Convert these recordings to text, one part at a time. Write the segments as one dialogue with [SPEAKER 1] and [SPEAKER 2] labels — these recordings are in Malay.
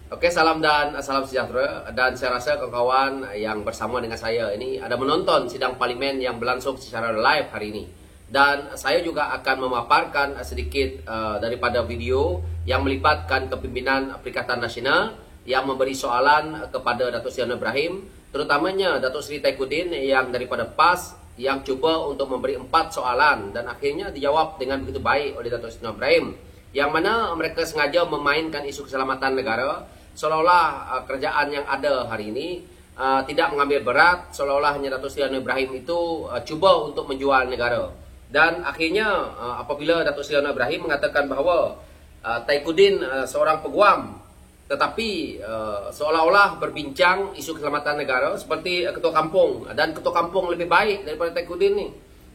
[SPEAKER 1] Oke, salam dan salam sejahtera. Dan saya rasa kawan-kawan yang bersama dengan saya ini ada menonton sidang parlimen yang berlangsung secara live hari ini. Dan saya juga akan memaparkan sedikit daripada video yang melibatkan kepimpinan Perikatan Nasional yang memberi soalan kepada Datuk Seri Anwar Ibrahim, terutamanya Datuk Seri Taifuddin yang daripada PAS yang cuba untuk memberi 4 soalan dan akhirnya dijawab dengan begitu baik oleh Datuk Seri Anwar Ibrahim, yang mana mereka sengaja memainkan isu keselamatan negara seolah-olah kerajaan yang ada hari ini tidak mengambil berat, seolah-olah hanya Datuk Seri Anwar Ibrahim itu cuba untuk menjual negara. Dan akhirnya apabila Datuk Seri Anwar Ibrahim mengatakan bahawa Taifuddin seorang peguam, tetapi seolah-olah berbincang isu keselamatan negara seperti ketua kampung, dan ketua kampung lebih baik daripada Taifuddin ni.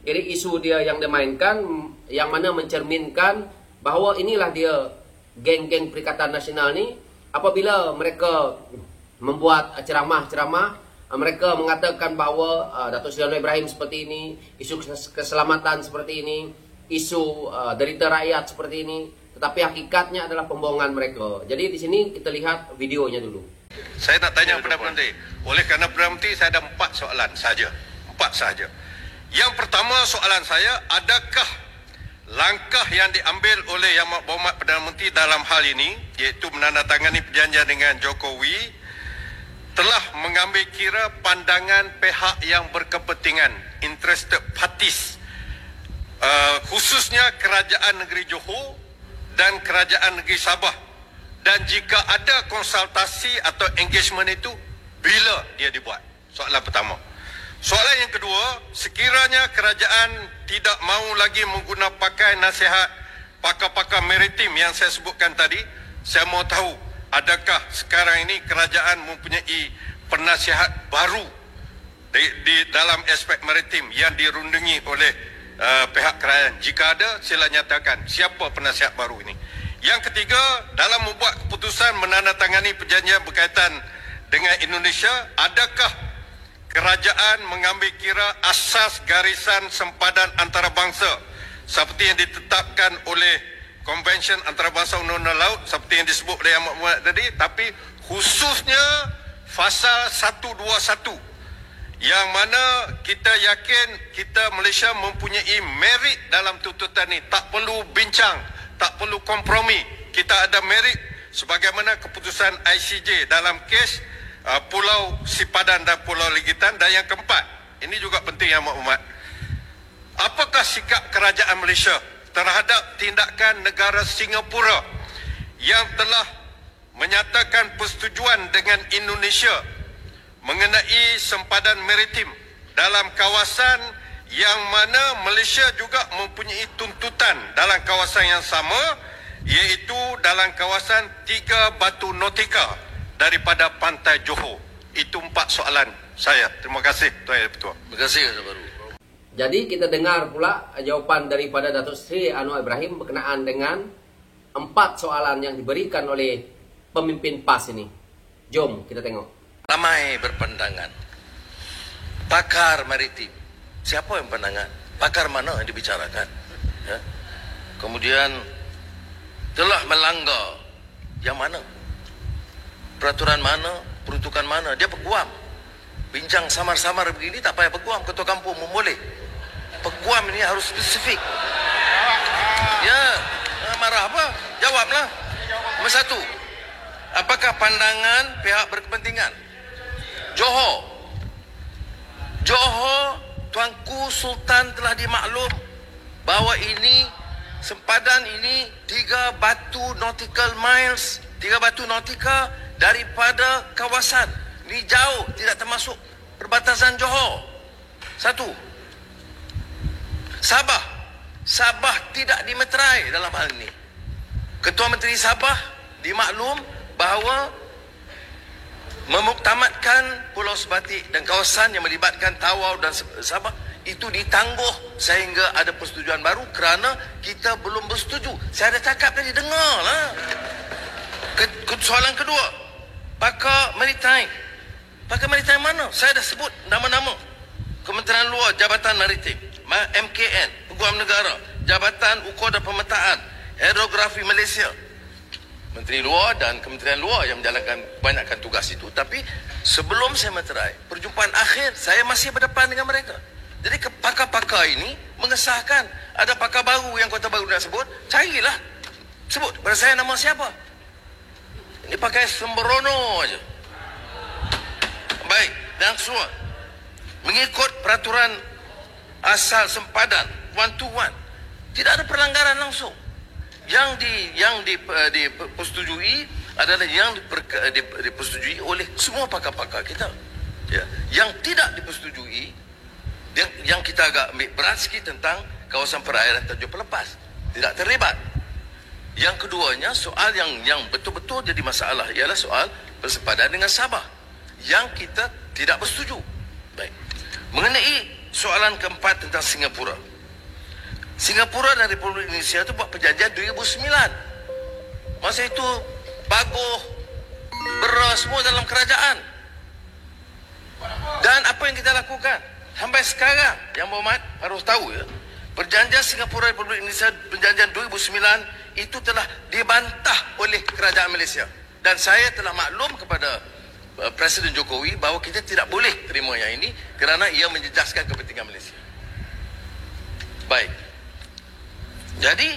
[SPEAKER 1] Jadi isu dia yang dimainkan yang mana mencerminkan bahawa inilah dia geng-geng Perikatan Nasional ni. Apabila mereka membuat ceramah-ceramah, mereka mengatakan bahawa Datuk Seri Anwar Ibrahim seperti ini, isu keselamatan seperti ini, isu derita rakyat seperti ini, tetapi hakikatnya adalah pembohongan mereka. Jadi di sini kita lihat videonya dulu.
[SPEAKER 2] Saya nak tanya kepada Menteri. Oleh kerana Perdana Menteri, saya ada 4 soalan saja. 4 saja. Yang pertama soalan saya, adakah langkah yang diambil oleh Yang Berhormat Perdana Menteri dalam hal ini, iaitu menandatangani perjanjian dengan Jokowi, telah mengambil kira pandangan pihak yang berkepentingan, interested parties, khususnya Kerajaan Negeri Johor dan Kerajaan Negeri Sabah, dan jika ada konsultasi atau engagement itu, bila dia dibuat? Soalan pertama. Soalan yang kedua, sekiranya kerajaan tidak mahu lagi menggunakan pakai nasihat pakar-pakar maritim yang saya sebutkan tadi, saya mahu tahu, adakah sekarang ini kerajaan mempunyai penasihat baru di dalam aspek maritim yang dirundungi oleh pihak kerajaan? Jika ada, sila nyatakan siapa penasihat baru ini. Yang ketiga, dalam membuat keputusan menandatangani perjanjian berkaitan dengan Indonesia, adakah kerajaan mengambil kira asas garisan sempadan antarabangsa seperti yang ditetapkan oleh Konvensyen Antarabangsa Undang-Undang Laut seperti yang disebut oleh Yang Muhammad tadi, tapi khususnya Fasal 121, yang mana kita yakin kita Malaysia mempunyai merit dalam tuntutan ini. Tak perlu bincang, tak perlu kompromi. Kita ada merit sebagaimana keputusan ICJ dalam kes Pulau Sipadan dan Pulau Legitan. Dan yang keempat, ini juga penting Yang Berhormat, apakah sikap kerajaan Malaysia terhadap tindakan negara Singapura yang telah menyatakan persetujuan dengan Indonesia mengenai sempadan maritim dalam kawasan yang mana Malaysia juga mempunyai tuntutan dalam kawasan yang sama, iaitu dalam kawasan 3 batu nautika daripada pantai Johor. Itu 4 soalan saya. Terima kasih Tuan Yang Ketua.
[SPEAKER 3] Terima kasih Tuan Baru.
[SPEAKER 1] Jadi kita dengar pula jawapan daripada Datuk Seri Anwar Ibrahim berkenaan dengan 4 soalan yang diberikan oleh pemimpin PAS ini. Jom kita tengok.
[SPEAKER 3] Ramai berpandangan. Pakar maritim. Siapa yang pandangan? Pakar mana yang dibicarakan? Ya? Kemudian telah melanggar yang mana? Peraturan mana? Peruntukan mana? Dia peguam. Bincang samar-samar begini tak payah peguam. Ketua kampung pun boleh. Peguam ini harus spesifik. Ya, marah apa? Jawablah. Nombor 1. Apakah pandangan pihak berkepentingan? Johor. Johor, Tuanku Sultan telah dimaklum bahawa ini sempadan ini 3 batu nautical miles, 3 batu nautika daripada kawasan. Ini jauh, tidak termasuk perbatasan Johor. 1. Sabah. Sabah tidak dimeterai dalam hal ini. Ketua Menteri Sabah dimaklum bahawa memuktamadkan Pulau Sebatik dan kawasan yang melibatkan Tawau dan Sabah itu ditangguh sehingga ada persetujuan baru kerana kita belum bersetuju. Saya ada cakap tadi, dengarlah. Soalan kedua, pakar maritime. Pakar maritime mana? Saya dah sebut nama-nama. Kementerian Luar, Jabatan Maritim, MKN, Peguam Negara, Jabatan Ukur dan Pemetaan, Hidrografi Malaysia. Menteri Luar dan Kementerian Luar yang menjalankan banyakkan tugas itu. Tapi sebelum saya meterai, perjumpaan akhir saya masih berdepan dengan mereka. Jadi pakar-pakar ini mengesahkan ada pakar baru yang Kota Baru nak sebut, carilah. Sebut pada saya nama siapa. Ini pakai sembrono aja. Baik, dan semua mengikut peraturan asal sempadan one to one. Tidak ada perlanggaran langsung. Yang dipersetujui adalah yang dipersetujui oleh semua pakar-pakar kita. Ya. Yang tidak dipersetujui, yang kita agak ambil berat sikit tentang kawasan perairan Tanjung Pelepas, tidak terlibat. Yang keduanya, soal yang betul-betul jadi masalah ialah soal bersepadan dengan Sabah, yang kita tidak bersetuju. Baik. Mengenai soalan keempat tentang Singapura. Singapura dan Republik Indonesia itu buat perjanjian 2009. Masa itu baguh, beras semua dalam kerajaan. Dan apa yang kita lakukan? Sampai sekarang, yang berhormat harus tahu ya, perjanjian Singapura Republik Indonesia, perjanjian 2009 itu telah dibantah oleh kerajaan Malaysia. Dan saya telah maklum kepada Presiden Jokowi bahawa kita tidak boleh terima yang ini kerana ia menjejaskan kepentingan Malaysia. Baik. Jadi,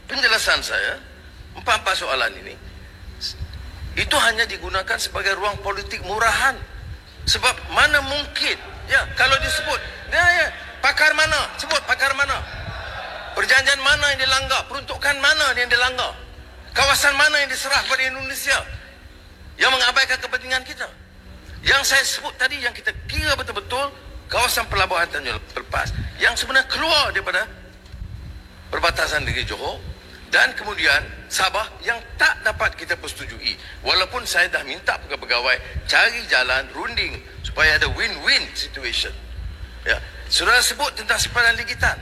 [SPEAKER 3] penjelasan saya, empat soalan ini, itu hanya digunakan sebagai ruang politik murahan. Sebab mana mungkin, ya, kalau disebut, ya, pakar mana, sebut pakar mana. Perjanjian mana yang dilanggar, peruntukan mana yang dilanggar. Kawasan mana yang diserah pada Indonesia yang mengabaikan kepentingan kita. Yang saya sebut tadi, yang kita kira betul-betul kawasan pelabuhan Tanjung Pelepas, yang sebenarnya keluar daripada perbatasan negeri Johor, dan kemudian Sabah yang tak dapat kita persetujui. Walaupun saya dah minta pegawai cari jalan runding supaya ada win-win situation. Ya, saudara sebut tentang simpanan ligitan.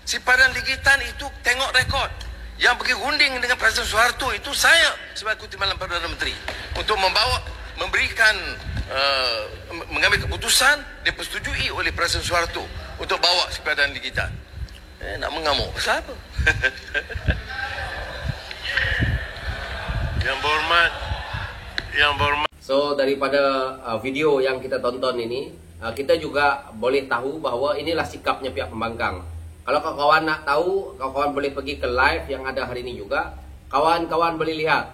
[SPEAKER 3] Simpanan ligitan itu tengok rekod. Yang pergi runding dengan Presiden Soeharto itu saya sebagai Timbalan Perdana Menteri untuk memberikan mengambil keputusan dipersetujui oleh Presiden Soeharto untuk bawa simpanan ligitan. Nak mengamuk pasal apa?
[SPEAKER 2] Yang berhormat.
[SPEAKER 1] So daripada video yang kita tonton ini, kita juga boleh tahu bahawa inilah sikapnya pihak pembangkang. Kalau kawan-kawan nak tahu, kawan-kawan boleh pergi ke live yang ada hari ini juga. Kawan-kawan boleh lihat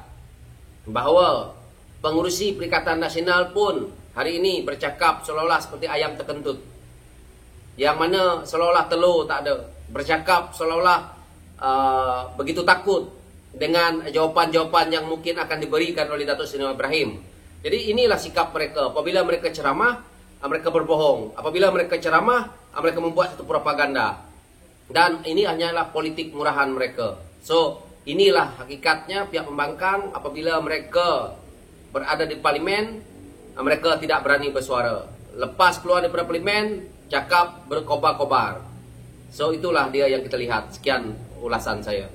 [SPEAKER 1] bahawa pengurusi Perikatan Nasional pun hari ini bercakap seolah-olah seperti ayam terkentut. Yang mana seolah-olah telur tak ada. Bercakap seolah-olah begitu takut dengan jawapan-jawapan yang mungkin akan diberikan oleh Datuk Seri Ibrahim. Jadi inilah sikap mereka. Apabila mereka ceramah, mereka berbohong. Apabila mereka ceramah, mereka membuat satu propaganda. Dan ini hanyalah politik murahan mereka. So, inilah hakikatnya pihak pembangkang. Apabila mereka berada di parlimen, mereka tidak berani bersuara. Lepas keluar daripada parlimen, cakap berkobar-kobar. So itulah dia yang kita lihat. Sekian ulasan saya.